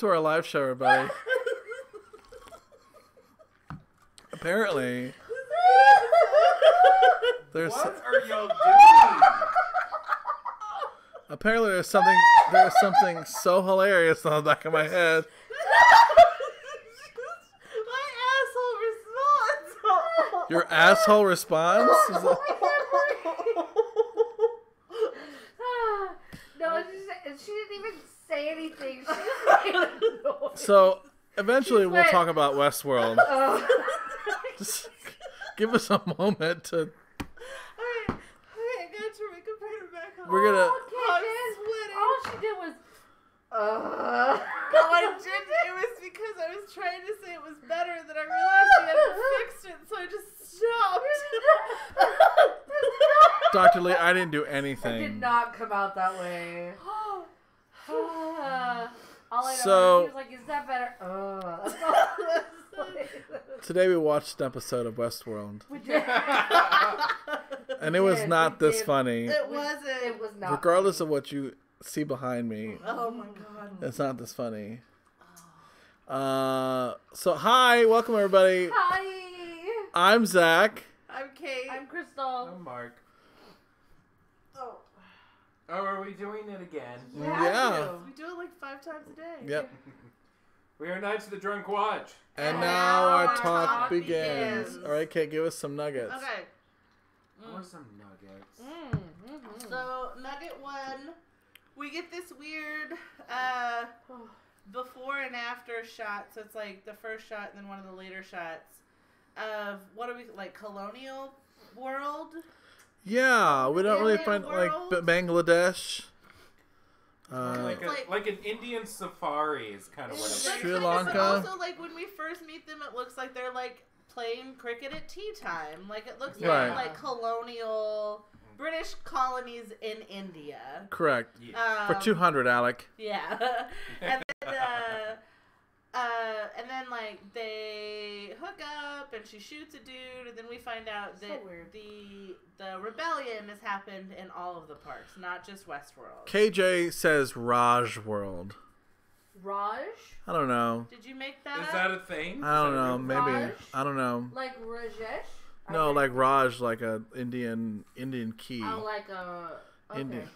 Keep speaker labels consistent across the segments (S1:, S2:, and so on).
S1: to our live show, everybody. Apparently, there's
S2: What are y'all doing?
S1: apparently there's something so hilarious on the back of my head. Your asshole response? Is that...
S3: No, she didn't even say anything. She just made a noise.
S1: So eventually we'll talk about Westworld. Just give us a moment to.
S4: Okay, I gotta turn my computer back on.
S1: We're gonna.
S4: I'm sweating.
S3: All she did was.
S4: No, I didn't. It was because I was trying to say it was better, and then I realized we hadn't fixed it, so I just stopped.
S1: Dr. Lee, I didn't do
S3: It
S1: anything.
S3: did not come out that way. All I know
S1: So-
S3: is he was like, "Is that better?" That's all.
S1: Today we watched an episode of Westworld,
S3: We did.
S1: and it was not this funny.
S4: It wasn't.
S3: It was not.
S1: Regardless of what you see behind me,
S4: Oh my god.
S1: it's not this funny. So hi, welcome everybody.
S3: Hi.
S1: I'm Zach.
S4: I'm Kate.
S3: I'm Crystal.
S2: I'm Mark.
S4: Oh.
S2: Oh, are we doing it again?
S3: You have
S1: Yeah.
S3: to.
S4: We do it like 5 times a day.
S1: Yep.
S2: We are Knights of the Drunk Watch.
S1: And
S4: And
S1: now our
S4: our
S1: talk
S4: talk
S1: begins.
S4: begins.
S1: All right, Kate, give us some nuggets.
S4: Okay.
S2: I want some nuggets.
S4: So, nugget 1, we get this weird before and after shot. So it's like the first shot and then one of the later shots of, what are we, like colonial world?
S1: Yeah, we don't really
S4: Alien
S1: find like
S4: world?
S1: Bangladesh.
S2: Like an Indian safari is kind of what it is.
S4: But
S1: Sri
S4: kind of
S1: Lanka?
S4: Also, like when we first meet them, it looks like they're like playing cricket at tea time. Like it looks
S1: Right.
S4: like colonial British colonies in India.
S1: Correct.
S2: Yeah.
S1: For 200, Alec.
S4: Yeah. And then like they hook up and she shoots a dude, and then we find out
S3: So
S4: that
S3: weird.
S4: the rebellion has happened in all of the parks, not just Westworld.
S1: KJ says Raj World.
S3: Raj?
S1: I don't know.
S4: Did you make that
S2: Is
S4: up?
S2: that a thing?
S1: I don't
S2: Is that a
S1: know.
S2: real-
S1: Maybe.
S3: Raj?
S1: I don't know.
S3: Like Rajesh?
S1: No, like Raj, like a Indian key.
S3: Oh, like a. Okay.
S1: India.
S4: It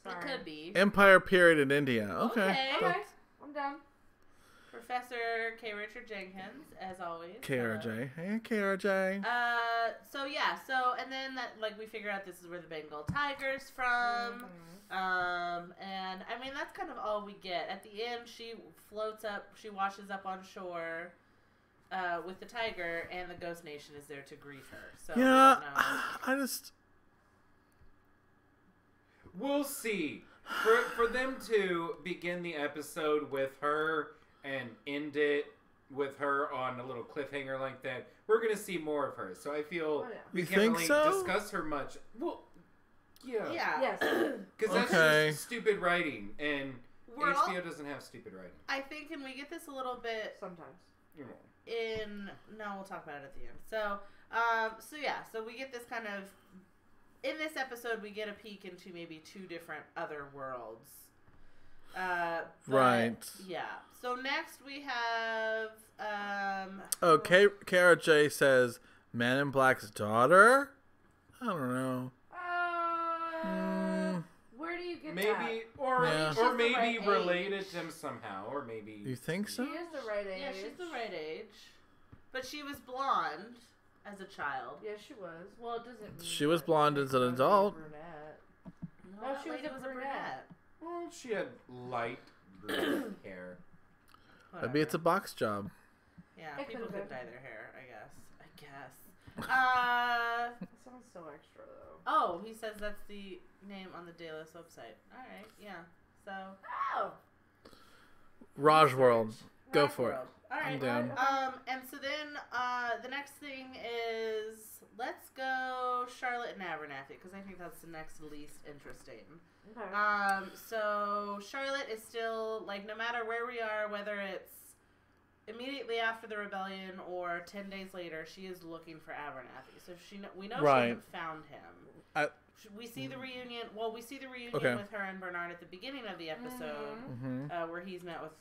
S3: Sorry.
S4: could be.
S1: Empire period in India. Okay.
S4: Okay.
S3: Okay, I'm down.
S4: Professor K. Richard Jenkins, as always.
S1: KRJ. Hey, KRJ.
S4: So yeah, and then that, like, we figure out this is where the Bengal tiger's from. And I mean, that's kind of all we get. At the end, she floats up, she washes up on shore with the tiger, and the Ghost Nation is there to grieve her. So we
S1: Yeah,
S4: don't know.
S1: I just.
S2: We'll see. For them to begin the episode with her and end it with her on a little cliffhanger like that, we're gonna see more of her. So I feel we
S1: You
S2: can't
S1: think
S2: really
S1: so?
S2: discuss her much. Well, yeah.
S4: Yeah.
S3: Yes.
S2: Because that's
S1: Okay.
S2: just stupid writing, and
S4: We're all-
S2: HBO doesn't have stupid writing.
S4: I think, and we get this a little bit
S3: Sometimes.
S2: You know.
S4: no, we'll talk about it at the end. So we get this kind of, in this episode, we get a peek into maybe 2 different other worlds.
S1: Right.
S4: Yeah. So next we have,
S1: Oh, KRJ says Man in Black's daughter? I don't know.
S3: Where do you get that?
S2: Maybe, or
S1: Yeah.
S3: She's
S2: or
S3: the
S2: maybe
S3: right
S2: related
S3: age.
S2: to him somehow, or maybe
S1: You think
S3: She
S1: so?
S3: is the right age.
S4: yeah, she's the right age. But she was blonde as a child.
S3: Yeah, she was. Well, it doesn't mean
S1: She was
S3: that
S1: blonde
S3: she's
S1: as an
S3: gonna be a
S1: adult.
S3: brunette.
S4: No,
S3: No,
S4: that
S3: she was
S4: lady
S3: a
S4: was
S3: brunette.
S2: well, she had light blue hair.
S1: Maybe it's a box job.
S4: Yeah,
S3: It
S4: people
S3: could've
S4: could
S3: been.
S4: dye their hair, I guess.
S3: That sounds so extra, though.
S4: Oh, he says that's the name on the Dayless website. Alright, yeah. So,
S3: Oh!
S1: Raj World. Go
S4: Rock
S1: for it.
S4: World. Alright.
S1: I'm down.
S4: And so then, the next thing is, let's go Charlotte and Abernathy, because I think that's the next least interesting.
S3: Okay.
S4: So Charlotte is still, like, no matter where we are, whether it's immediately after the rebellion, or 10 days later, she is looking for Abernathy. So we know
S1: Right.
S4: she hasn't found him. We see the reunion. Well, we see the reunion with her and Bernard at the beginning of the episode, where he's met with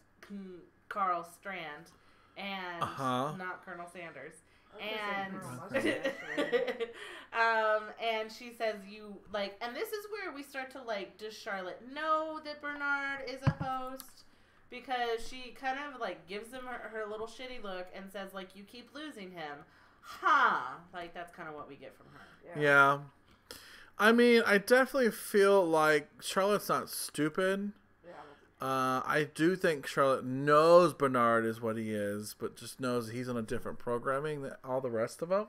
S4: Carl Strand and not Colonel Sanders. And she says and this is where we start to does Charlotte know that Bernard is a host? Because she kind of gives him her little shitty look and says you keep losing him. That's kind of what we get from her.
S1: Yeah. I mean, I definitely feel like Charlotte's not stupid. I do think Charlotte knows Bernard is what he is, but just knows he's on a different programming than all the rest of them.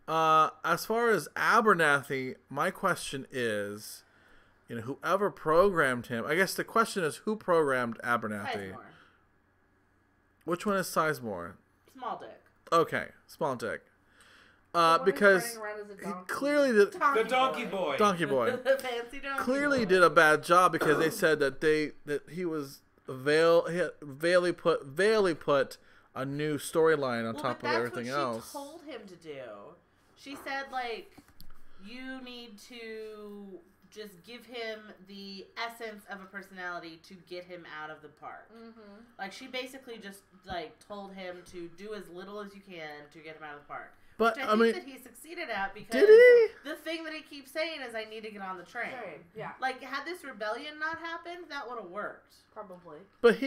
S1: As far as Abernathy, my question is, whoever programmed him, I guess the question is who programmed Abernathy?
S4: Sizemore.
S1: Which one is Sizemore?
S4: Small dick.
S1: Okay, small dick. Because he clearly did
S2: the donkey boy.
S1: Donkey boy.
S4: The fancy donkey
S1: clearly
S4: boy.
S1: did a bad job because they said that he was Bailey put a new storyline on top of everything else.
S4: She told him to do. She said you need to just give him the essence of a personality to get him out of the park. She basically just told him to do as little as you can to get him out of the park.
S1: But
S4: Which I think that he succeeded at because
S1: did he?
S4: The thing that he keeps saying is I need to get on the train.
S3: Yeah.
S4: Had this rebellion not happened, that would have worked.
S3: Probably.
S1: But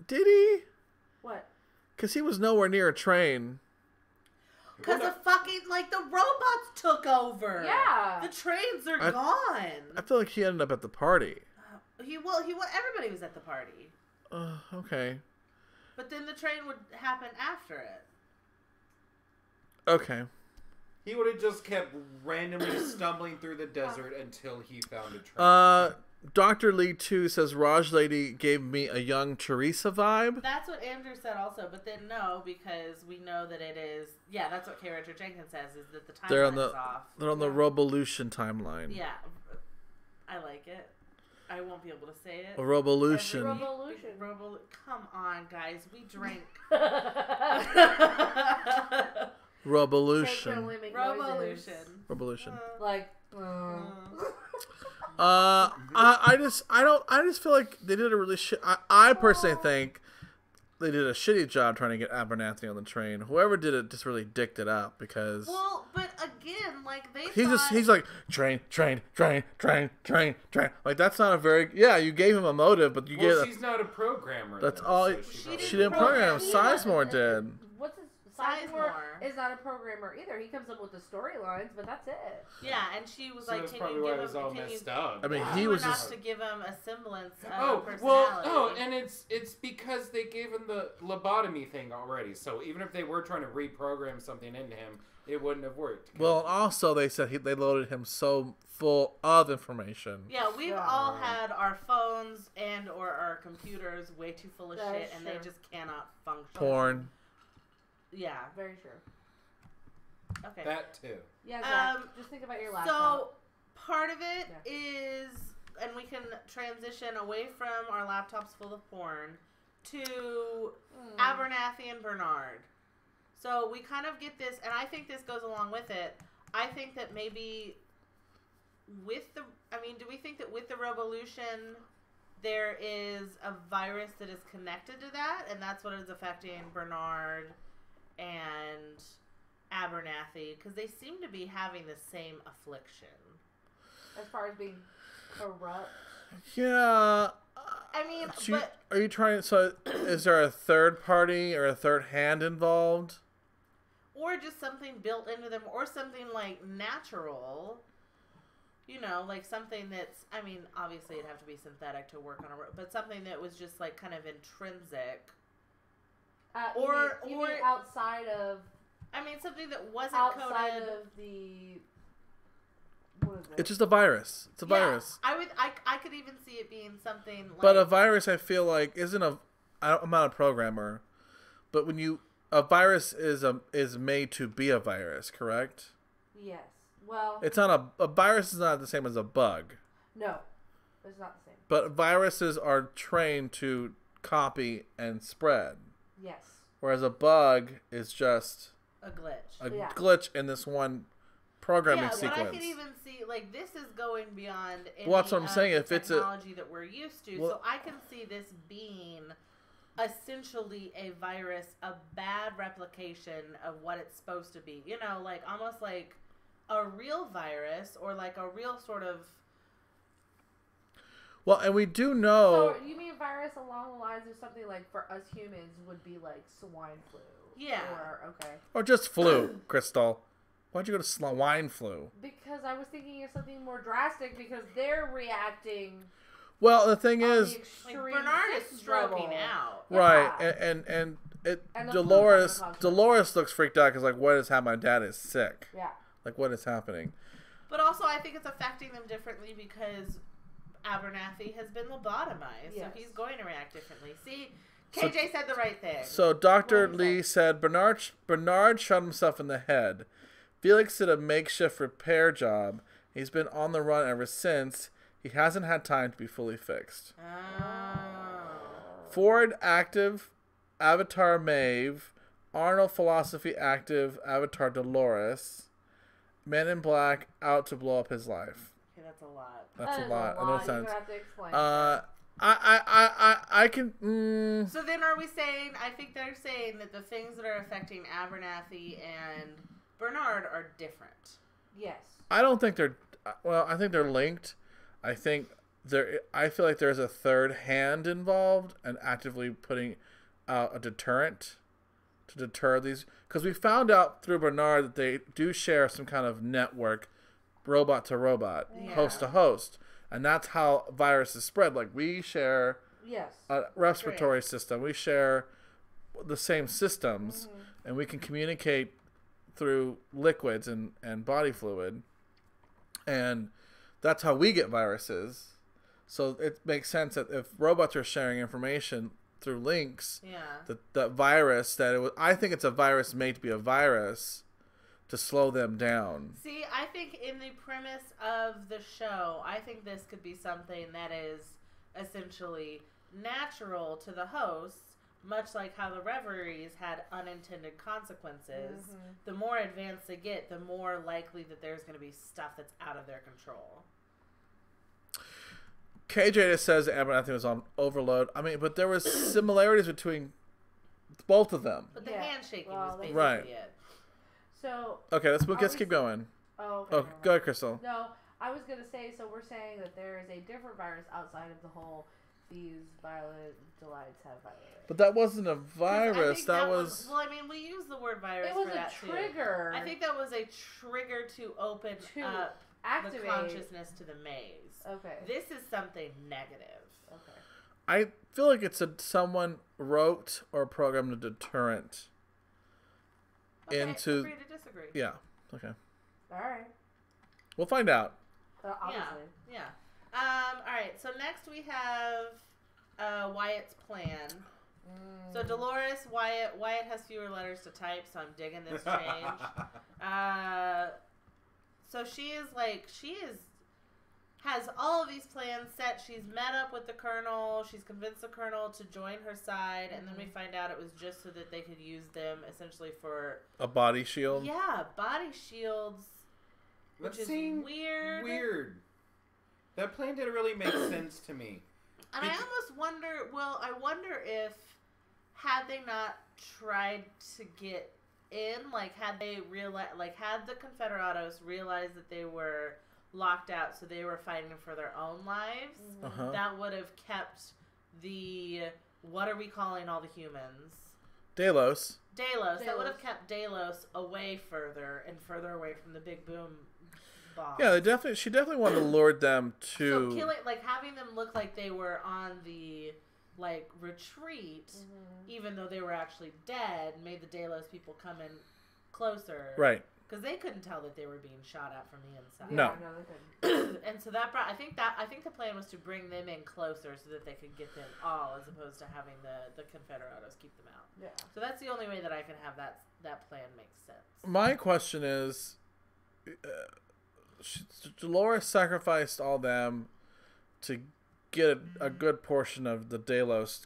S1: did he?
S3: What?
S1: Because he was nowhere near a train.
S4: Because the fucking the robots took over.
S3: Yeah.
S4: The trains are gone.
S1: I feel like he ended up at the party.
S4: Everybody was at the party.
S1: Okay.
S4: But then the train would happen after it.
S1: Okay.
S2: He would have just kept randomly stumbling through the desert until he found a train.
S1: Dr. Lee 2 says Raj Lady gave me a young Teresa vibe.
S4: That's what Andrew said also, but then no, because we know that it is. Yeah, that's what K. Richard Jenkins says is that the timeline is off.
S1: They're on the Rovolution timeline.
S4: Yeah, I like it. I won't be able to say it.
S1: A Rovolution.
S4: Come on, guys, we drink.
S1: Revolution.
S3: Revolution.
S1: I just feel like they did a really I personally think they did a shitty job trying to get Abernathy on the train. Whoever did it just really dicked it up because.
S4: Well, but again,
S1: he's like train. Like that's not a very you gave him a motive, but
S2: she's not a programmer.
S1: That's
S2: though,
S1: all.
S2: So
S1: she didn't program. Sizemore did.
S3: What's his Sizemore is not a programmer either. He comes up with the storylines, but that's it.
S4: Yeah, and she was
S2: so
S4: like,
S2: that's
S4: "Can
S2: probably
S4: you
S2: why
S4: give
S2: it was
S4: him?"
S2: all messed up.
S1: I mean,
S4: he was
S1: just
S4: to give him a semblance of personality.
S2: and it's because they gave him the lobotomy thing already. So even if they were trying to reprogram something into him, it wouldn't have worked.
S1: Well, also they said they loaded him so full of information.
S4: Yeah, we've all had our phones and or our computers way too full of shit, and they just cannot function.
S1: Porn.
S4: Yeah,
S3: very true.
S2: Okay. That too.
S3: Yeah, Zach, just think about your laptop.
S4: So part of it is, and we can transition away from our laptops full of porn to Abernathy and Bernard. So we kind of get this, and I think this goes along with it. I think that maybe do we think that with the revolution there is a virus that is connected to that, and that's what is affecting Bernard and Abernathy, because they seem to be having the same affliction.
S3: As far as being corrupt?
S1: Yeah.
S4: I mean,
S1: are you trying? So, is there a third party or a third hand involved?
S4: Or just something built into them, or something natural. Something that's. I mean, obviously it'd have to be synthetic to work on but something that was just kind of intrinsic.
S3: You mean outside of.
S4: I mean, something that wasn't
S3: outside
S4: coded.
S3: Of the. What is it?
S1: It's just a virus. It's a virus.
S4: I could even see it being something like.
S1: But a virus, I feel like, isn't I'm not a programmer, but a virus is made to be a virus, correct?
S3: Yes. Well.
S1: It's not a virus is not the same as a bug.
S3: No, it's not the same.
S1: But viruses are trained to copy and spread.
S3: Yes.
S1: Whereas a bug is just
S4: A glitch.
S1: a
S3: Yeah.
S1: glitch in this one programming
S4: But
S1: sequence.
S4: I could even see, like, this is going beyond any
S1: Well, that's what I'm
S4: of
S1: saying.
S4: the
S1: If it's a-
S4: technology that we're used to.
S1: Well-
S4: So I can see this being essentially a virus, a bad replication of what it's supposed to be. You know, like, almost like a real virus or like a real sort of...
S1: Well, and we do know.
S3: So you mean virus along the lines of something like for us humans would be like swine flu?
S4: Yeah.
S1: Or just flu, Crystal. Why'd you go to swine flu?
S3: Because I was thinking of something more drastic because they're reacting.
S1: Well, the thing
S3: on
S1: is,
S3: the
S4: Like,
S3: extreme
S4: Bernard is
S3: sixth
S4: stroking
S3: level.
S4: out.
S1: right,
S3: Yeah.
S1: and it
S3: And the
S1: Dolores
S3: flu's on the
S1: Dolores looks freaked out because like, what has happened? My dad is sick.
S3: Yeah.
S1: Like, what is happening?
S4: But also, I think it's affecting them differently because Abernathy has been lobotomized,
S3: Yes.
S4: so he's going to react differently. See,
S1: So-
S4: KJ said the right thing.
S1: So Dr.
S3: What is
S1: Lee
S3: that?
S1: said Bernard shot himself in the head. Felix did a makeshift repair job. He's been on the run ever since. He hasn't had time to be fully fixed.
S4: Oh.
S1: Ford active, Avatar Maeve. Arnold philosophy active, Avatar Dolores. Men in Black out to blow up his life.
S4: Okay, that's a lot.
S1: That's
S3: That
S1: a
S3: is
S1: lot. No
S3: You're
S1: sense.
S3: gonna have to explain.
S1: I can.
S4: So then are we saying, I think they're saying that the things that are affecting Abernathy and Bernard are different.
S3: Yes.
S1: I don't think they're. Well, I think they're linked. I think I feel like there's a third hand involved and actively putting out a deterrent to deter these. Because we found out through Bernard that they do share some kind of network, robot to robot,
S4: Yeah.
S1: host to host, and that's how viruses spread. Like we share
S3: Yes.
S1: a respiratory system, we share the same systems, and we can communicate through liquids and body fluid, and that's how we get viruses. So it makes sense that if robots are sharing information through links,
S4: Yeah.
S1: that virus I think it's a virus made to be a virus to slow them down.
S4: See, I think in the premise of the show, I think this could be something that is essentially natural to the hosts, much like how the reveries had unintended consequences. The more advanced they get, the more likely that there's going to be stuff that's out of their control.
S1: KJ just says Abernathy was on overload. I mean, but there was similarities between both of them.
S4: But the
S3: Yeah.
S4: handshaking
S3: Well,
S4: was
S3: they-
S4: basically
S1: Right.
S4: it.
S3: So.
S1: Okay, let's
S3: Are
S1: keep
S3: we-
S1: going.
S3: Oh. Okay,
S1: Oh,
S3: never mind.
S1: go ahead, Crystal.
S3: No, I was gonna say. So we're saying that there is a different virus outside of the whole. These violet delights have virus.
S1: But that wasn't a
S4: 'Cause I
S1: virus.
S4: think
S1: That was.
S4: well, I mean, we use the word virus
S3: It was
S4: for
S3: a
S4: that
S3: trigger.
S4: too. I think that was a trigger to open
S3: To
S4: up
S3: activate.
S4: the consciousness to the maze.
S3: Okay.
S4: This is something negative.
S3: Okay.
S1: I feel like it's someone wrote or programmed a deterrent
S4: Okay,
S1: into.
S4: agree to disagree.
S1: Yeah. Okay.
S3: All right.
S1: We'll find out.
S3: Obviously.
S4: Yeah. All right. So next we have Wyatt's plan. So Dolores, Wyatt has fewer letters to type, so I'm digging this change. So she has all of these plans set. She's met up with the colonel. She's convinced the colonel to join her side, and then we find out it was just so that they could use them essentially for
S1: A body shield.
S4: body shields, which is weird.
S2: Weird. That plan didn't really make sense to me.
S4: And I almost wonder. Well, I wonder if had they not tried to get in, like had they realized, like had the Confederados realized that they were locked out, so they were fighting for their own lives,
S1: Uh-huh.
S4: that would have kept the what are we calling all the humans?
S1: Delos.
S4: Delos. That would have
S3: Delos.
S4: kept Delos away further and further away from the big boom bomb.
S1: Yeah, she definitely wanted to lure them to.
S4: So killing, like having them look like they were on the like retreat, even though they were actually dead, made the Delos people come in closer,
S1: Right.
S4: Because they couldn't tell that they were being shot at from the inside.
S1: No.
S3: Yeah, no, they couldn't.
S4: And so that brought. I think the plan was to bring them in closer so that they could get them all, as opposed to having the Confederados keep them out.
S3: Yeah.
S4: So that's the only way that I can have that plan make sense.
S1: My question is, Dolores sacrificed all them to get a good portion of the Delos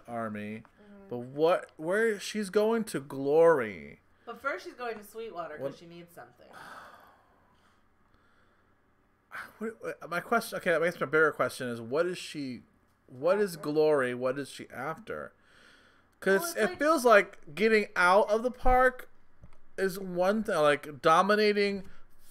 S1: army. But where she's going to glory?
S4: But first she's going to Sweetwater because she needs something.
S1: My question, okay, I guess my bigger question is, what is she? What is glory? What is she after? Because it feels like getting out of the park is one thing. Like dominating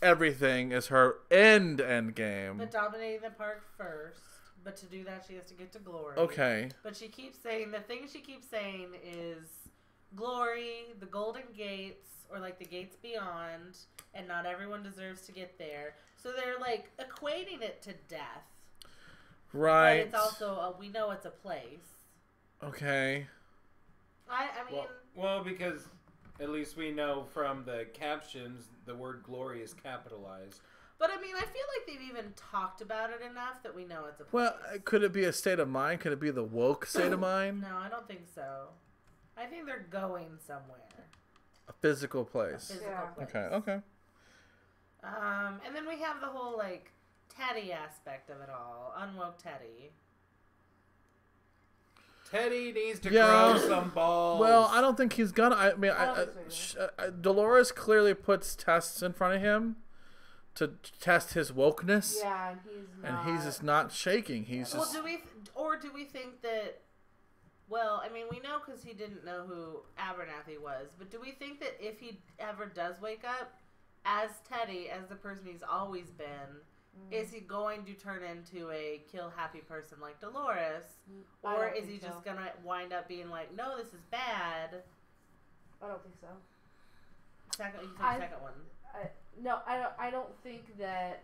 S1: everything is her end game.
S4: But dominating the park first. But to do that, she has to get to glory.
S1: Okay.
S4: But she keeps saying, the thing she keeps saying is glory, the golden gates, or like the gates beyond, and not everyone deserves to get there. So they're like equating it to death.
S1: Right.
S4: But it's also, we know it's a place.
S1: Okay.
S4: I mean...
S2: Well, because at least we know from the captions, the word glory is capitalized.
S4: But I mean, I feel like they've even talked about it enough that we know it's a place.
S1: Well, could it be a state of mind? Could it be the woke state of mind?
S4: No, I don't think so. I think they're going somewhere.
S1: A physical place.
S4: A physical place.
S1: Okay.
S4: And then we have the whole, like, Teddy aspect of it all. Unwoke Teddy.
S2: Teddy needs to grow some balls.
S1: Well, I don't think he's gonna. I mean, Dolores clearly puts tests in front of him to test his wokeness.
S3: Yeah, and
S1: he's just not shaking. He's
S4: well,
S1: just.
S4: do we think that? Well, I mean, we know because he didn't know who Abernathy was, but do we think that if he ever does wake up as Teddy, as the person he's always been, is he going to turn into a kill happy person like Dolores, or is he just gonna wind up being like, no, this is bad?
S3: I don't think so.
S4: Second one.
S3: No, I don't think that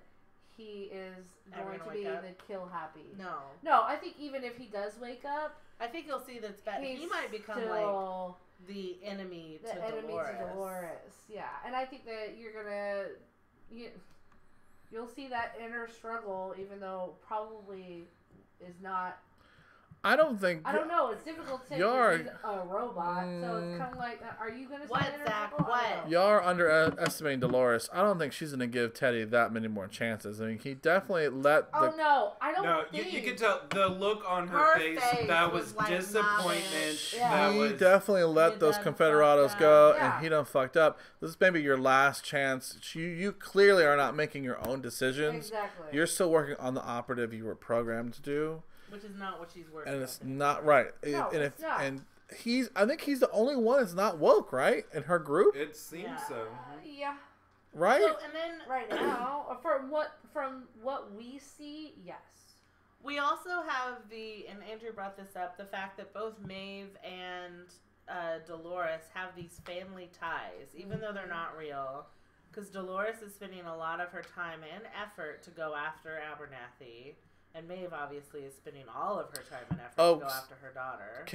S3: he is going to be the kill happy. No, I think even if he does wake up,
S4: I think you'll see that it's bad. He might become like the enemy to Dolores.
S3: Yeah, and I think that you'll see that inner struggle, even though probably is not.
S1: I don't know.
S3: It's difficult to say because he's a robot, so it's kind of like, are you going to say inner struggle?
S4: What?
S1: Y'all are underestimating Dolores. I don't think she's going to give Teddy that many more chances. I mean, he definitely let the...
S3: Oh, no. I don't think...
S2: You can tell the look on her face that was like disappointment.
S3: Yeah.
S1: He definitely let those Confederados go, and he done fucked up. This is maybe your last chance. You clearly are not making your own decisions.
S3: Exactly.
S1: You're still working on the operative you were programmed to do.
S4: Which is not what she's working on.
S1: And it's not right.
S3: No, it's not.
S1: And I think he's the only one that's not woke, right? In her group?
S2: It seems so.
S3: Yeah.
S1: Right?
S4: So, and then
S3: right now, from what we see, yes.
S4: We also have and Andrew brought this up, the fact that both Maeve and Dolores have these family ties, even though they're not real. Because Dolores is spending a lot of her time and effort to go after Abernathy. And Maeve obviously is spending all of her time and effort to go after her daughter.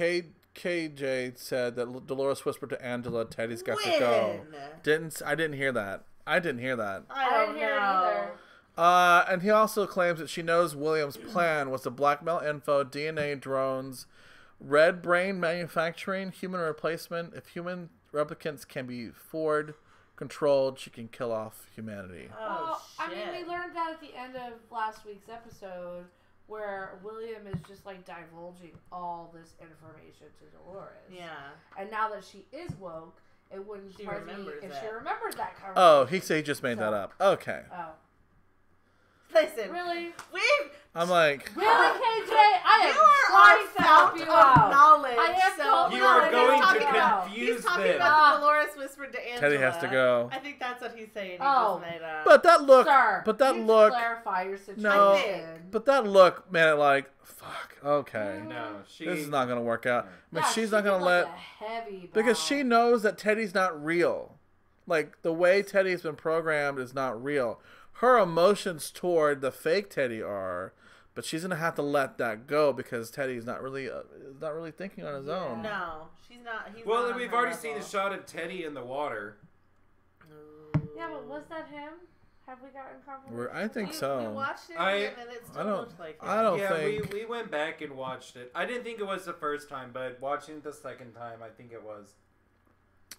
S1: KJ said that Dolores whispered to Angela, "Teddy's got to go." I didn't hear that. I didn't hear that.
S3: I don't hear it either.
S1: And he also claims that she knows William's plan was to blackmail info, DNA drones, red brain manufacturing, human replacement. If human replicants can be controlled, she can kill off humanity.
S3: Well, I mean, we learned that at the end of last week's episode, where William is just like divulging all this information to Dolores.
S4: Yeah.
S3: And now that she is woke, it wouldn't surprise me if she remembers that conversation.
S1: Oh, he just made that up. Okay.
S3: Oh.
S4: Listen,
S3: really?
S1: I'm like,
S3: really, KJ? I am trying to help you out.
S4: Knowledge.
S3: I am
S2: You are going to confuse
S4: He's talking
S2: them.
S4: about the Dolores whispered to Angela.
S1: Teddy has to go.
S4: I think that's what he's saying. He
S3: just
S4: made up.
S1: But that look,
S3: Sir,
S1: that
S3: you
S1: look.
S3: Clarify your situation.
S1: No, but that look, man, like, fuck. Okay.
S2: No,
S1: this is not gonna work out. I mean,
S3: Yeah,
S1: she's not gonna let because she knows that Teddy's not real. Like the way Teddy's been programmed is not real. Her emotions toward the fake Teddy are, but she's gonna have to let that go because Teddy's not really thinking on his own.
S4: No, she's not. He's
S2: well,
S4: not
S2: we've already seen a shot of Teddy in the water.
S3: Yeah, but was that him? Have we gotten confirmation?
S1: I think so.
S4: We watched it, and it still looks like him.
S1: I don't think.
S2: We went back and watched it. I didn't think it was the first time, but watching it the second time, I think it was.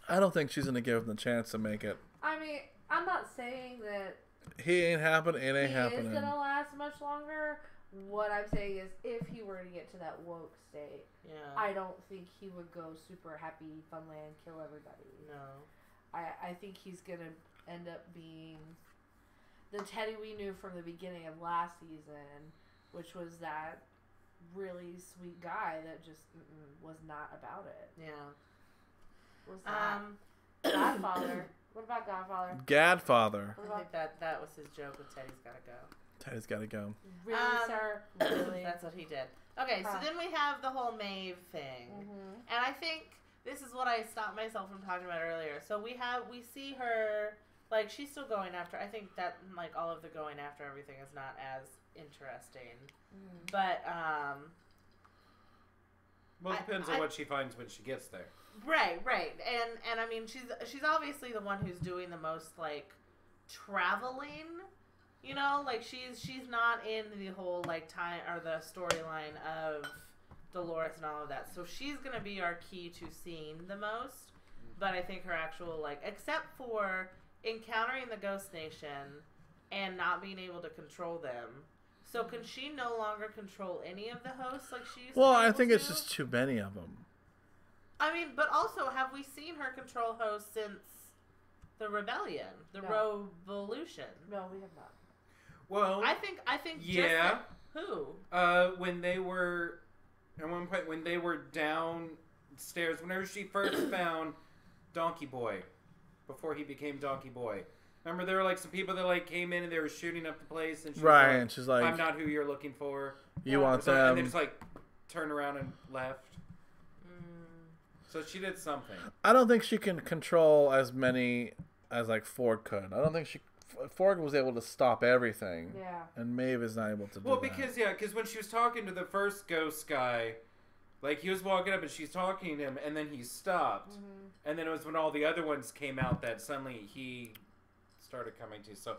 S1: I don't think she's gonna give him the chance to make it.
S3: I mean, I'm not saying that
S1: he ain't happening. It ain't happening.
S3: He is gonna last much longer, What I'm saying is, if he were to get to that woke state, I don't think he would go super happy, funland, kill everybody.
S4: No.
S3: I think he's gonna end up being the Teddy we knew from the beginning of last season, which was that really sweet guy that just was not about it.
S4: Yeah.
S3: Was that Godfather? What about Godfather?
S1: Gadfather.
S4: I think that was his joke with Teddy's Gotta Go.
S1: Teddy's gotta go.
S3: Really, sir? Really?
S4: That's what he did. Okay, so then we have the whole Maeve thing. And I think this is what I stopped myself from talking about earlier. So we see her, like, she's still going after, I think that, like, all of the going after everything is not as interesting. But,
S2: well, it depends on what she finds when she gets there.
S4: Right. And I mean, she's obviously the one who's doing the most, like, traveling, you know? Like, she's not in the whole, like, time, or the storyline of Dolores and all of that. So she's going to be our key to seeing the most. But I think her actual, like, except for encountering the Ghost Nation and not being able to control them. So can she no longer control any of the hosts like she used to?
S1: Well, I think it's just too many of them.
S4: I mean, but also, have we seen her control hosts since the rebellion, the revolution?
S3: No, we have not.
S2: Well,
S4: I think
S2: yeah.
S4: Just who?
S2: When they were at one point when they were downstairs, whenever she first found Donkey Boy, before he became Donkey Boy. Remember, there were like some people that like came in and they were shooting up the place, and she was like,
S1: and she's like,
S2: "I'm not who you're looking for.
S1: You want them?"
S2: And they just like turned around and left. So she did something.
S1: I don't think she can control as many as like Ford could. I don't think Ford was able to stop everything.
S3: Yeah.
S1: And Maeve is not able to do
S2: well,
S1: that.
S2: because when she was talking to the first ghost guy, like he was walking up and she's talking to him, and then he stopped, and then it was when all the other ones came out that suddenly he started coming to. So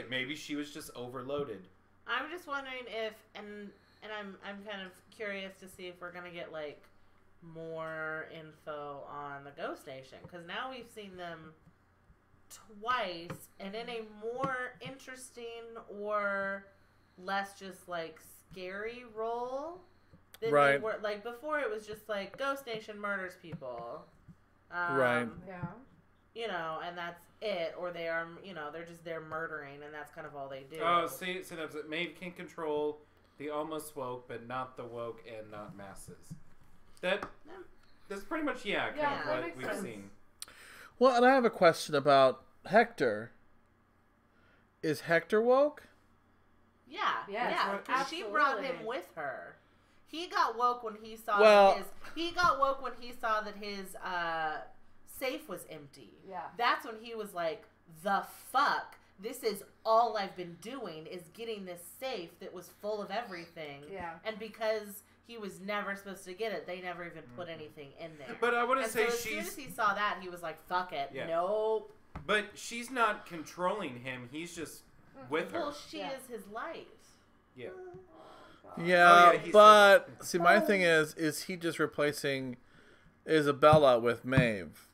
S2: maybe she was just overloaded.
S4: I'm just wondering if, and I'm kind of curious to see if we're gonna get like more info on the Ghost Nation, because now we've seen them twice and in a more interesting or less just like scary role than they were. Like before, it was just like Ghost Nation murders people,
S3: Yeah.
S4: You know, and that's it. Or they are, you know, they're just there murdering, and that's kind of all they do.
S2: Oh, see, that's it. Maeve can control the almost woke, but not the woke and not masses. That's pretty much kind of what we've seen.
S1: Well, and I have a question about Hector. Is Hector woke?
S4: Yeah. Because she brought him with her. He got woke when he saw that his safe was empty.
S3: Yeah.
S4: That's when he was like, "The fuck? This is all I've been doing is getting this safe that was full of everything."
S3: Yeah.
S4: And because he was never supposed to get it, they never even put anything in there.
S2: But I wouldn't say
S4: as soon as he saw that, he was like, "Fuck it, nope."
S2: But she's not controlling him. He's just with her.
S4: Well, she is his life.
S2: Yeah.
S1: Yeah, but see, my thing is he just replacing Isabella with Maeve?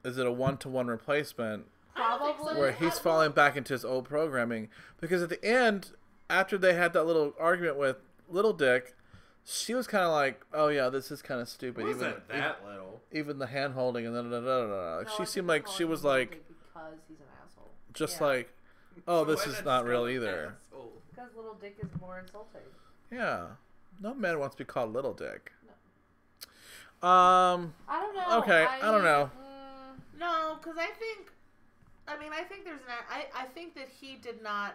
S1: Is it a 1-to-1 replacement?
S3: Probably.
S1: Where he's falling back into his old programming. Because at the end, after they had that little argument with Little Dick, she was kind of like, "Oh yeah, this is kind of stupid."
S2: It wasn't that little.
S1: Even the hand holding and then she seemed like she was like,
S3: because he's an asshole.
S1: Just like, "Oh, this is not real either."
S3: Because Little Dick is more insulting.
S1: Yeah, no man wants to be called Little Dick.
S3: No. I don't know.
S1: Okay, I don't know.
S4: No, because I think there's I think that he did not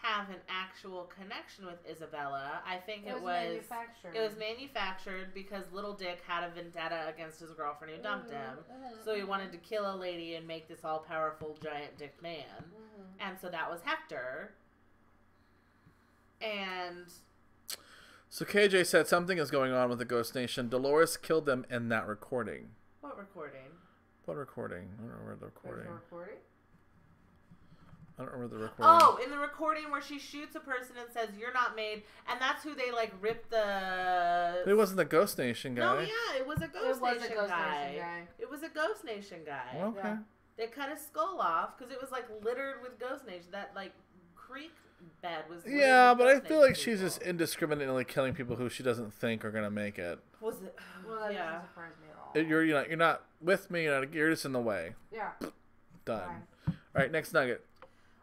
S4: have an actual connection with Isabella. I think it was
S3: manufactured.
S4: It was manufactured because Little Dick had a vendetta against his girlfriend who dumped him. So he wanted to kill a lady and make this all-powerful giant dick man. And so that was Hector. And
S1: so KJ said something is going on with the Ghost Nation. Dolores killed them in that recording.
S4: What recording?
S1: What recording? I don't remember the recording.
S3: There's a recording?
S1: I don't remember the recording.
S4: Oh, in the recording where she shoots a person and says, "You're not made," and that's who they like rip the.
S1: It wasn't the Ghost Nation guy.
S4: No, yeah, it was a Ghost Nation guy. It was a Ghost Nation guy.
S1: Okay.
S3: Yeah.
S4: They cut his skull off because it was like littered with Ghost Nation. That like creek bad was.
S1: Yeah, but I
S4: Ghost
S1: feel like
S4: Nation
S1: she's
S4: people.
S1: just indiscriminately killing people who she doesn't think are gonna make it.
S4: Was it?
S3: Well, that
S4: Yeah.
S3: doesn't surprise me at all.
S1: You're not with me. You're just in the way.
S3: Yeah.
S1: Done.
S3: Fine.
S1: All right, next nugget.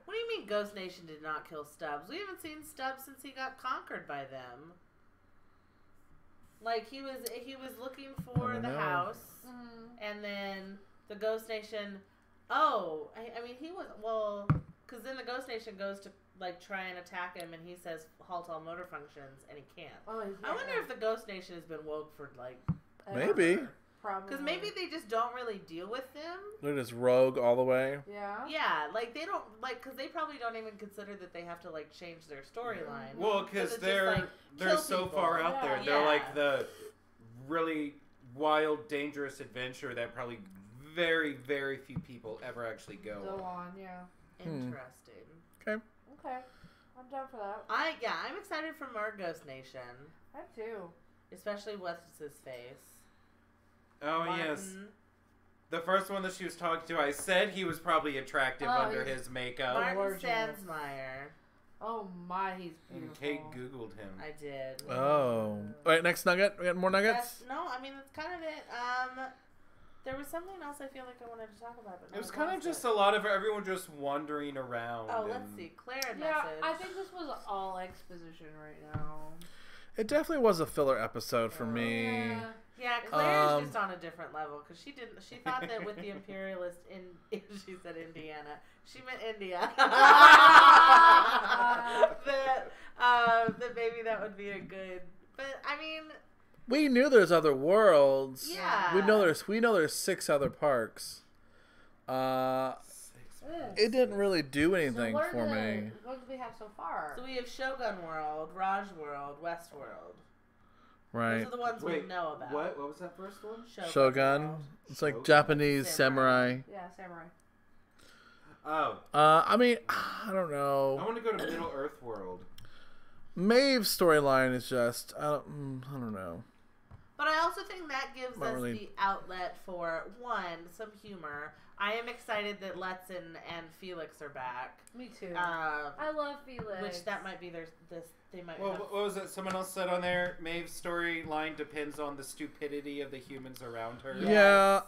S4: What do you mean Ghost Nation did not kill Stubbs? We haven't seen Stubbs since he got conquered by them. Like he was looking for
S1: I don't
S4: the
S1: know.
S4: house, and then the Ghost Nation. Oh, I mean he was because then the Ghost Nation goes to like try and attack him, and he says halt all motor functions, and he can't.
S3: Oh,
S4: I wonder if the Ghost Nation has been woke for like
S1: Maybe.
S3: Probably.
S4: because maybe they just don't really deal with them.
S1: They're just rogue all the way.
S3: Yeah.
S4: Yeah, like they don't like because they probably don't even consider that they have to like change their storyline.
S2: Well,
S4: Because
S2: because
S4: it's just,
S2: they're
S4: like,
S2: they're
S4: kill
S2: so
S4: people.
S2: far out
S3: Yeah.
S2: there. They're
S4: Yeah.
S2: like the really wild, dangerous adventure that probably very, very few people ever actually go
S3: Go
S2: on.
S3: on, yeah.
S4: Interesting.
S1: Okay.
S3: Okay. I'm down for that.
S4: I'm excited for more Ghost Nation,
S3: I too.
S4: especially what's his face.
S2: Oh yes,
S4: Martin.
S2: the first one that she was talking to, I said he was probably attractive under
S3: he's-
S2: his makeup.
S4: Martin
S3: Gorgeous.
S4: Stansmeyer.
S3: Oh my, he's
S2: And
S3: beautiful.
S2: Kate googled him.
S4: I did.
S1: Oh. All right, next nugget. We got more nuggets.
S4: No, I mean that's kind of it. There was something else I feel like I wanted to talk about, but
S2: It was kind of just a lot of everyone just wandering around.
S4: Oh,
S2: and
S4: let's see. Claire
S3: Yeah,
S4: message.
S3: I think this was all exposition right now.
S1: It definitely was a filler episode for me.
S3: Yeah.
S4: Yeah, Claire's
S1: Um,
S4: just on a different level because she didn't. She thought that with the imperialist she said Indiana. She meant India. that maybe that would be a good. But I mean,
S1: We knew there's other worlds.
S4: yeah.
S1: We know there's 6 other parks. It didn't really do anything
S3: so what
S1: for
S3: are
S1: me.
S3: What do we have so far?
S4: So we have Shogun World, Raj World, Westworld.
S1: Right.
S4: Those are the ones we know about.
S2: What was that first one?
S1: Shogun.
S4: World.
S1: It's like
S2: Shogun.
S1: Japanese
S4: Samurai.
S1: samurai.
S3: Yeah, samurai.
S2: Oh,
S1: I mean, I don't
S2: I
S1: know.
S2: want to go to Middle Earth World.
S1: Maeve's storyline is just I don't know.
S4: But I also think that gives
S1: Not
S4: us
S1: really.
S4: the outlet for some humor. I am excited that Letson and Felix are back.
S3: Me too.
S4: Uh,
S3: I love Felix.
S4: which that might be they might
S2: Well,
S4: have.
S2: what was it? Someone else said on there, Maeve's storyline depends on the stupidity of the humans around her.
S1: Yeah.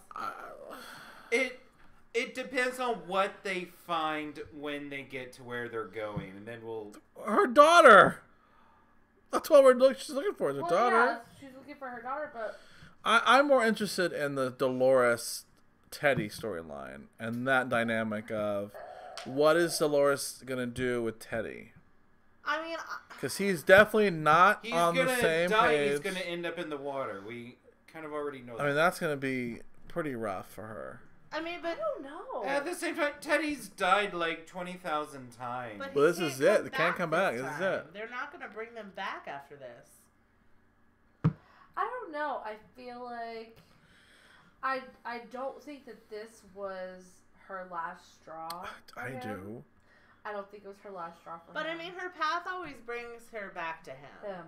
S2: It depends on what they find when they get to where they're going, and then we'll.
S1: Her daughter. That's what she's looking for. Is her daughter.
S3: Yeah, she's looking for her daughter, but
S1: I'm more interested in the Dolores Teddy storyline and that dynamic of what is Dolores gonna do with Teddy,
S4: I mean,
S1: because he's definitely not
S2: He's
S1: on the
S2: gonna
S1: same
S2: die.
S1: page.
S2: He's gonna end up in the water. We kind of already know that.
S1: I mean, that's gonna be pretty rough for her.
S4: but
S3: I don't know.
S2: At the same time, Teddy's died like 20,000 times.
S4: but
S1: Well,
S4: he
S1: this is
S4: can't
S1: it. They can't come back.
S4: this
S1: This is
S4: time.
S1: it.
S4: They're not going to bring them back after this.
S3: I don't know. I feel like I don't think that this was her last straw. for
S1: I
S3: him.
S1: do.
S3: I don't think it was her last straw for
S4: But
S3: him.
S4: I mean, her path always brings her back to him.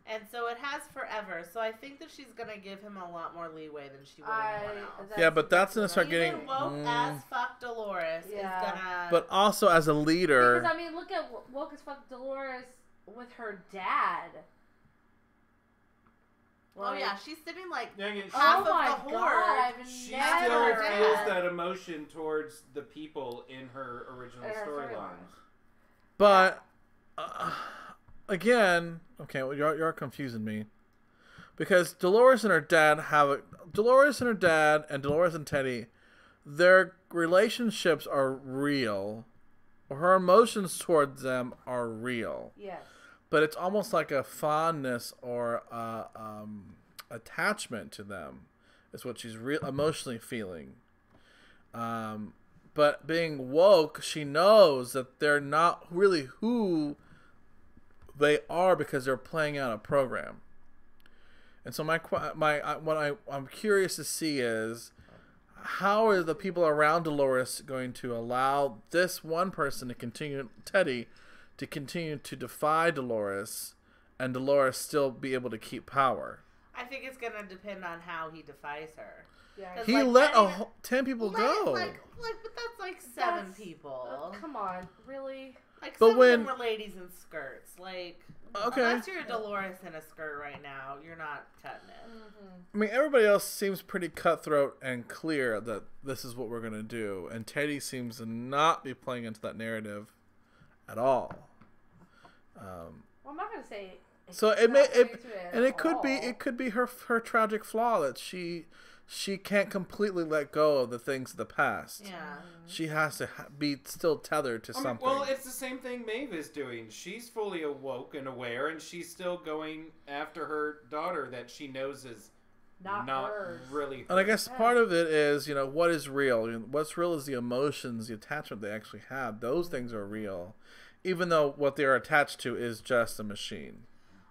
S4: And so it has forever. So I think that she's going to give him a lot more leeway than she would anyone else.
S1: Yeah, but that's gonna start
S3: exactly
S1: getting.
S4: Even woke as fuck Dolores
S3: Yeah.
S4: is going to...
S1: But also as a leader,
S3: Because I mean, look at woke as fuck Dolores with her dad.
S4: Oh, yeah, she's sitting like
S2: Yeah, yeah,
S4: half
S3: Oh
S4: of
S3: my
S4: the
S3: God,
S4: horde.
S3: I've
S2: she
S3: never
S2: still
S3: heard
S2: feels
S3: that.
S2: that emotion towards the people in her original
S3: In her
S2: storyline.
S3: storyline.
S1: but again, okay, well, you're confusing me because Dolores and her dad Dolores and Teddy, their relationships are real. Her emotions towards them are real.
S3: Yes.
S1: But it's almost like a fondness or attachment to them is what she's emotionally feeling. But being woke, she knows that they're not really who they are because they're playing out a program. And so I'm curious to see is how are the people around Dolores going to allow this one person to continue, Teddy, to continue to defy Dolores, and Dolores still be able to keep power.
S4: I think it's going to depend on how he defies her.
S3: Yeah.
S4: 'Cause,
S1: He
S4: like,
S1: let
S4: letting-
S1: 10 people
S4: But
S1: go.
S4: but that's like 7 people.
S3: Come on, really?
S4: Like,
S1: But
S4: some
S1: when-
S4: of them were ladies in skirts. Like,
S1: Okay.
S4: unless you're Dolores in a skirt right now, you're not cutting it.
S1: I mean, everybody else seems pretty cutthroat and clear that this is what we're going to do. And Teddy seems to not be playing into that narrative at all.
S3: Well, I'm not gonna say.
S1: So
S3: it's
S1: it may,
S3: not going
S1: it,
S3: to
S1: and
S3: at
S1: it could be,
S3: all.
S1: it could be her tragic flaw that she can't completely let go of the things of the past.
S4: Yeah.
S1: She has to be still tethered to something.
S2: Well, it's the same thing Maeve is doing. She's fully awoke and aware, and she's still going after her daughter that she knows is
S3: not hers.
S2: really.
S1: And I guess part of it is, what is real? What's real is the emotions, the attachment they actually have. Those things are real, even though what they are attached to is just a machine.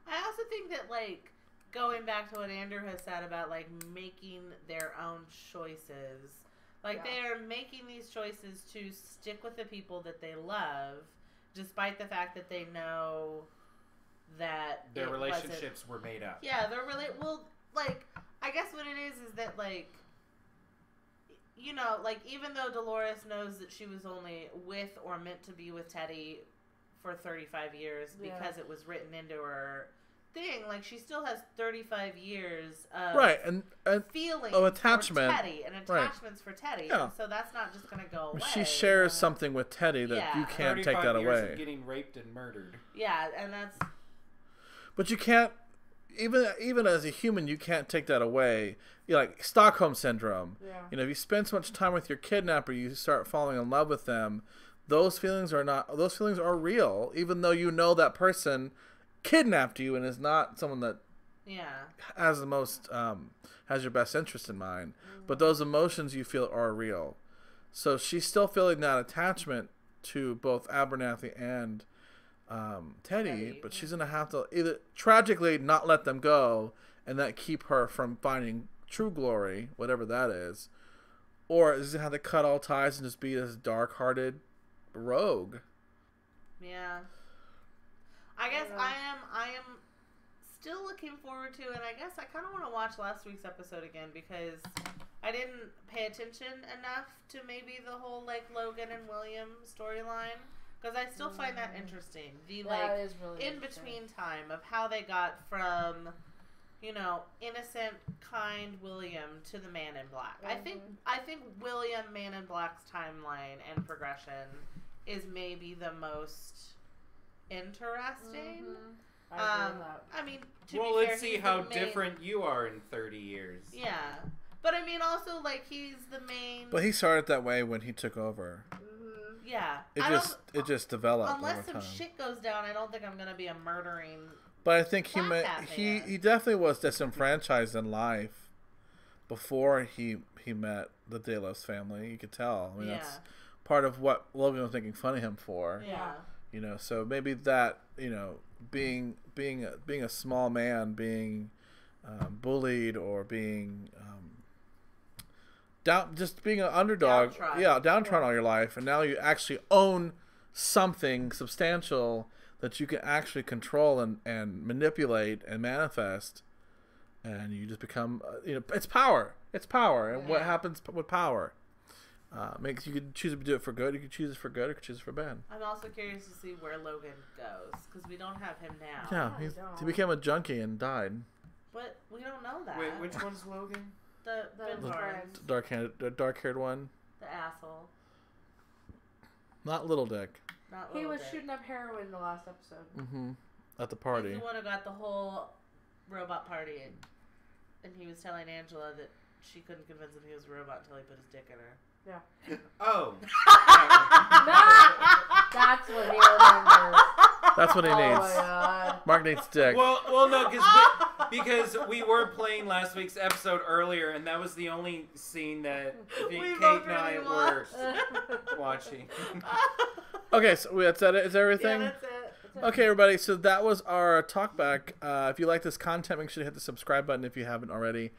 S4: I also think that, like, going back to what Andrew has said about, like, making their own choices. Like, they are making these choices to stick with the people that they love, despite the fact that they know that
S2: their relationships were made up.
S4: Yeah, they're really... Well, like, I guess what it is that, like, like, even though Dolores knows that she was only with or meant to be with Teddy for 35 years because it was written into her thing, like, she still has 35 years of
S1: and
S4: feelings
S1: of attachment
S4: for Teddy and attachments for Teddy, and so that's not just going to go away.
S1: She shares something with Teddy that you can't take that
S2: 35 years
S1: away.
S2: of getting raped and murdered.
S4: Yeah, and that's...
S1: But you can't, even as a human, you can't take that away. Like Stockholm syndrome.
S3: Yeah.
S1: If you spend so much time with your kidnapper, you start falling in love with them. Those feelings are real, even though you know that person kidnapped you and is not someone that has the most has your best interest in mind. But those emotions you feel are real. So she's still feeling that attachment to both Abernathy and Teddy, but she's gonna have to either tragically not let them go and that keep her from finding true glory, whatever that is, or is it have to cut all ties and just be this dark-hearted rogue?
S4: Yeah. I guess I am still looking forward to, and I guess I kind of want to watch last week's episode again because I didn't pay attention enough to maybe the whole, like, Logan and William storyline, because I still find that interesting. The, like,
S3: is really
S4: in-between time of how they got from, innocent, kind William to the Man in Black. I think William Man in Black's timeline and progression is maybe the most interesting. I mean, to be fair,
S2: let's see
S4: he's
S2: how
S4: the main...
S2: different you are in 30 years.
S4: Yeah. But I mean, also, like, he's the main...
S1: But he started that way when he took over.
S4: Yeah.
S1: It just developed
S4: unless
S1: over
S4: some
S1: time.
S4: shit goes down, I don't think I'm going to be a murdering...
S1: But I think he definitely was disenfranchised in life before he met the De Los family. You could tell. I mean, that's part of what Logan was making fun of him for.
S4: Yeah.
S1: So maybe that, being a small man, being bullied or being just being an underdog, downtrodden all your life, and now you actually own something substantial that you can actually control and manipulate and manifest, and you just become, it's power. It's power, and what happens with power makes you can choose to do it for good. You can choose it for good, or you can choose it for bad.
S4: I'm also curious to see where Logan goes because we don't have him now.
S1: Yeah, he became a junkie and died.
S4: But we don't know that.
S2: Wait, which one's Logan?
S4: The
S1: dark-haired one.
S4: The asshole.
S1: Not Little Dick.
S4: Not
S3: He
S4: Little
S3: was
S4: Dick.
S3: shooting up heroin in the last episode.
S1: Mm-hmm. At the party.
S4: He's the one who got the whole robot party, and he was telling Angela that she couldn't convince him he was a robot until he put his dick in her.
S3: Yeah.
S2: Oh.
S3: That's what he remembers.
S1: That's what he
S3: Oh
S1: needs.
S3: my god.
S1: Mark needs dick.
S2: Well, no, because we were playing last week's episode earlier, and that was the only scene that Kate and I were watching.
S1: Okay, so that's it. Is everything?
S4: Yeah, that's it.
S1: Okay, everybody. So that was our talk back. If you like this content, make sure to hit the subscribe button if you haven't already,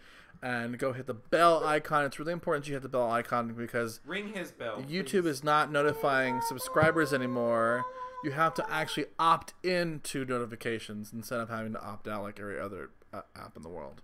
S1: and go hit the bell icon. It's really important you hit the bell icon because
S2: Ring his bell.
S1: YouTube is not notifying subscribers anymore. You have to actually opt into notifications instead of having to opt out like every other app in the world.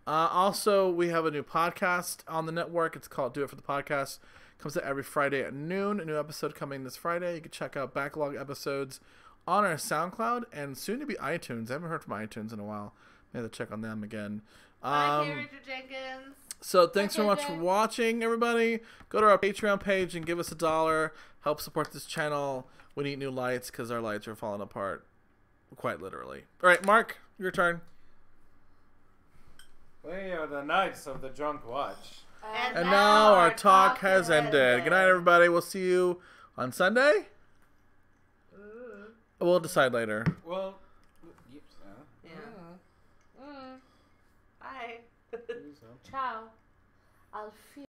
S1: Also, we have a new podcast on the network. It's called Do It For The Podcast. Comes out every Friday at noon. A new episode coming this Friday. You can check out backlog episodes on our SoundCloud and soon to be iTunes. I haven't heard from iTunes in a while. Maybe check on them again.
S4: Bye, Richard Jenkins.
S1: So thanks so much for watching, everybody. Go to our Patreon page and give us $1. Help support this channel. We need new lights because our lights are falling apart. Quite literally. All right, Mark, your turn.
S2: We are the Knights of the Drunk Watch.
S1: And now our talk has ended. Good night, everybody. We'll see you on Sunday. We'll decide later.
S2: Well,
S4: Bye.
S3: Ciao. I'll feel